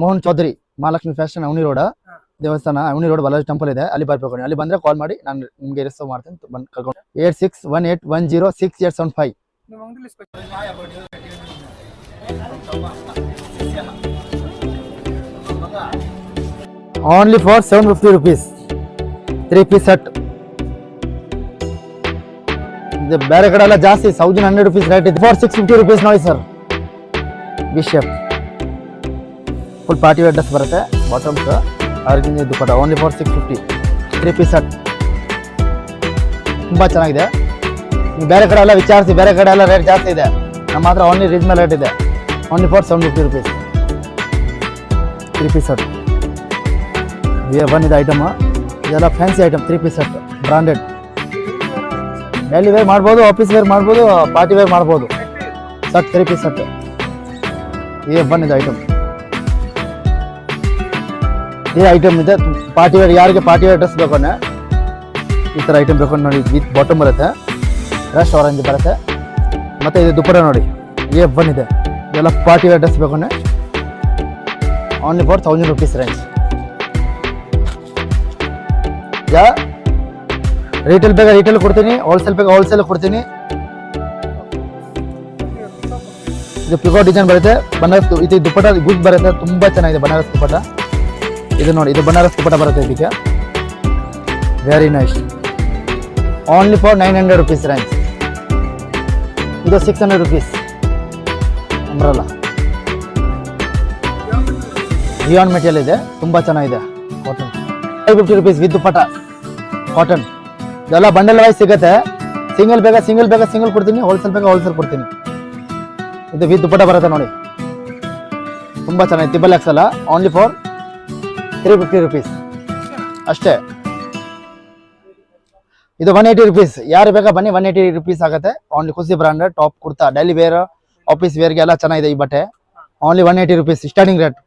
Mohan Chaudhary Mahalakshmi fashion ಅವನಿ road ದೇವಸ್ಥಾನ ಅವನಿ road Balaji temple ಇದೆ, ಅಲ್ಲಿ ಬರ್ಬೇಕು. ಅಲ್ಲಿ ಬಂದ್ರೆ ಕಾಲ್ ಮಾಡಿ, ನಾನು ನಿಮ್ಗೆ ರಿಸೀವ್ ಮಾಡ್ತೀನಿ. ಬಂದು ಕರ್ಕೊಂಡು 8618106875. Only for 750 rupees 3 piece set. ಬೇರೆ ಕಡೆ ಎಲ್ಲ ಜಾಸ್ತಿ 1100 rupees ರೇಟ್ ಇದೆ. ಫಾರ್ 650 rupees ನೋಡಿ ಸರ್. ಬಿಶಪ್ ಫುಲ್ ಪಾರ್ಟಿ ವೇರ್ ಡ್ರೆಸ್ ಬರುತ್ತೆ, ಬಾಟಮ್ಸ್ ಆರ್ಗಿಂಜ್ dupatta. Only for 650 3 piece set. ತುಂಬ ಚೆನ್ನಾಗಿದೆ. ನೀವು ಬೇರೆ ಕಡೆ ಎಲ್ಲ ವಿಚಾರಿಸಿ, ಬೇರೆ ಕಡೆ ಎಲ್ಲ ರೇಟ್ ಜಾಸ್ತಿ ಇದೆ. ನಮ್ಮ ಹತ್ರ ಓನ್ಲಿ ರೀಸನಬಲ್ ರೇಟ್ ಇದೆ. Only for 750 rupees 3 piece set. ಬಂದಿದೆ ಐಟಮ್, ಇದೆಲ್ಲ fancy item. 3 piece set branded. Daily wear ಮಾಡ್ಬೋದು, ಆಫೀಸ್ ವೇರ್ ಮಾಡ್ಬೋದು, ಪಾರ್ಟಿ ವೇರ್ ಮಾಡ್ಬೋದು. ಸಟ್ 3 piece set. ಬಂದಿದೆ ಐಟಮ್. ಈ ಐಟಮ್ ಇದೆ ಪಾರ್ಟಿ ವೇರ್. ಯಾರಿಗೆ ಪಾರ್ಟಿ ವೇರ್ ಡ್ರೆಸ್ ಬೇಕು ಈ ಥರ ಐಟಮ್ ಬೇಕು ನೋಡಿ. ವಿತ್ ಬಾಟಮ್ ಬರುತ್ತೆ, ರಶ್ ಆರೆಂಜ್ ಬರುತ್ತೆ, ಮತ್ತು ಇದು ದುಪ್ಪಟ್ಟ ನೋಡಿ. ಬಂದಿದೆ. ಇದೆಲ್ಲ ಪಾರ್ಟಿ ವೇರ್ ಡ್ರೆಸ್ ಬೇಕು only for 1000 rupees range. Yeah retail ಬೇಕಾ ರಿಟೇಲ್ ಕೊಡ್ತೀನಿ, ಹೋಲ್ಸೇಲ್ ಬೇಕಾ ಹೋಲ್ಸೇಲ್ ಕೊಡ್ತೀನಿ. ಇದು ಪಿಕೋ ಡಿಸೈನ್ ಬರುತ್ತೆ, ಬನಾರಸ್. ಇದು ದುಪ್ಪಟ್ಟ ಗುಡ್ ಬರುತ್ತೆ, ತುಂಬ ಚೆನ್ನಾಗಿದೆ ಬನಾರಸ್ ದುಪ್ಪಟ್ಟ. ಇದು ನೋಡಿ, ಇದು ಬನಾರಸ್ ದುಪ್ಪಟ್ಟ ಬರುತ್ತೆ. ಇದಕ್ಕೆ very nice. Only for 900 rupees range. ಇದು 600 rupees ಅಂಬ್ರಲ್ಲ. ರಿಯಾನ್ ಮೆಟೀರಿಯಲ್ ಇದೆ, ತುಂಬ ಚೆನ್ನಾಗಿದೆ. Cotton 550 rupees with dupatta cotton. ಇದೆಲ್ಲ ಬಂಡಲ್ ವೈಸ್ ಸಿಗುತ್ತೆ. ಸಿಂಗಲ್ ಬೇಕಾ ಸಿಂಗಲ್ ಕೊಡ್ತೀನಿ, ಹೋಲ್ಸೇಲ್ ಬೇಕಾ ಹೋಲ್ಸೇಲ್ ಕೊಡ್ತೀನಿ. ಇದು ವಿತ್ ದುಪ್ಪಟ್ಟ ಬರುತ್ತೆ ನೋಡಿ, ತುಂಬ ಚೆನ್ನಾಗಿದೆ. ಟಿಬಲ್ ಎಕ್ಸ್ ಅಲ್ಲ, ಓನ್ಲಿ ಫಾರ್ 350 rupees ಅಷ್ಟೇ. ಇದು 180 rupees. ಯಾರು ಬೇಕಾ ಬನ್ನಿ, 180 rupees ಆಗುತ್ತೆ. ಓನ್ಲಿ ಖುಷಿ branded top kurta, daily wear, office ವೇರ್ಗೆ ಎಲ್ಲ ಚೆನ್ನಾಗಿದೆ ಈ ಬಟ್ಟೆ. Only 180 rupees starting rate.